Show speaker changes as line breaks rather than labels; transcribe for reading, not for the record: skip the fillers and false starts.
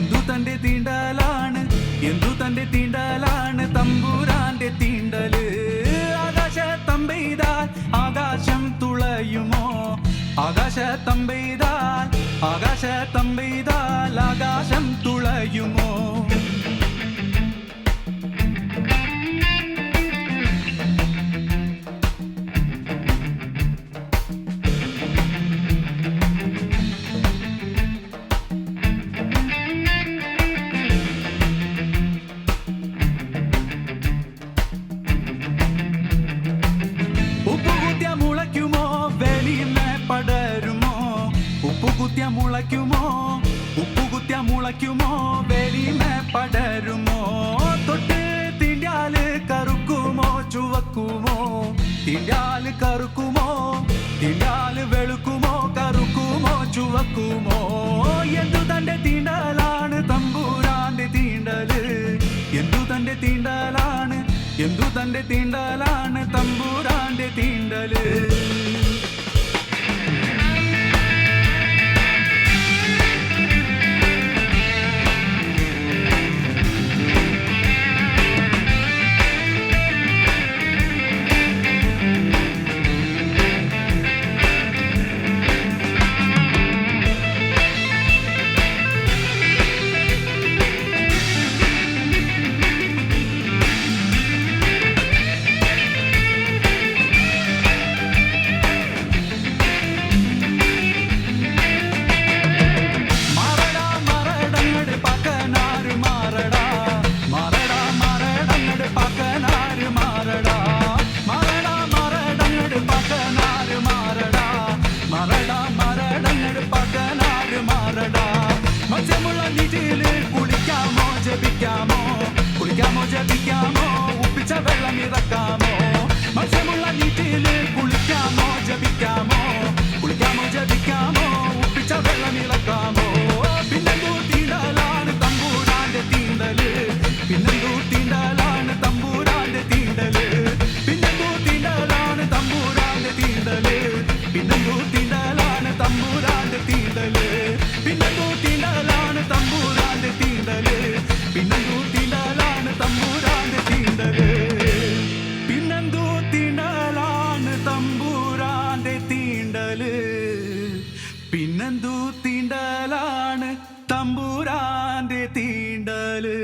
എന്തു തന്റെ തീണ്ടലാണ്, എന്തു തന്റെ തീണ്ടലാണ് തമ്പുരാന്റെ തീണ്ടല്. ആകാശത്തമ്പെയ്താൽ ആകാശം തുളയുമോ, ആകാശത്തമ്പെയ്താൽ ആകാശത്തമ്പെയ്താൽ ആകാശം തുളയുമോ. മുളയ്ക്കുമോ വെളിമേ പടരുമോ, ഉപ്പുകുത്തിയ മുളയ്ക്കുമോ, ഉപ്പുകുത്തിയ മുളയ്ക്കുമോ വെളിമേ പടരുമോ. തൊട്ട് തീണ്ടാല് കറുക്കുമോ ചുവക്കുമോ, തീണ്ടാല് കറുക്കുമോ, തീണ്ടാല് വെളുക്കുമോ, കറുക്കുമോ ചുവക്കുമോ. എന്തു തന്റെ തീണ്ടലാണ് തമ്പുരാന്റെ തീണ്ടല്, എന്തു തന്റെ തീണ്ടലാണ്, എന്തു തന്റെ തീണ്ടലാണ് തമ്പുരാന്റെ തീണ്ടല്. കുളിക്കാമോ ജപിക്കാമോ, കുളിക്കാമോ ജപിക്കാമോ, ഉപ്പിച്ച വെള്ളം ഇറക്കാമോ. മത്സ്യമുള്ള നീറ്റില് കുളിക്കാമോ ജപിക്കാമോ, കുളിക്കാമോ ജപിക്കാമോ, ഉപ്പിച്ച വെള്ളം ഇറക്കാമോ. പിന്നെന്തൂ തീണ്ടലാണ് തമ്പൂരാന്റെ തീണ്ടല്, പിന്നെന്തൂ തീണ്ടലാണ് തമ്പൂരാന്റെ തീണ്ടല്, പിന്നെന്തൂ തീണ്ടലാണ് തമ്പൂരാന്റെ തീണ്ടല്, പിന്നെന്തൂ തീണ്ടലാണ് തമ്പൂരാന്റെ തീണ്ടല്, പിന്നെന്തൂ തീണ്ടലാണ് തമ്പൂരാന്റെ തീണ്ടല്, പിന്നെന്തൂ തീണ്ടലാണ് തമ്പൂരാന്റെ തീണ്ടല്, പിന്നെന്തൂ തീണ്ടലാണ് തമ്പൂരാന്റെ തീണ്ടല്, പിന്നെന്തൂ തീണ്ടലാണ് തമ്പൂരാന്റെ തീണ്ടല്.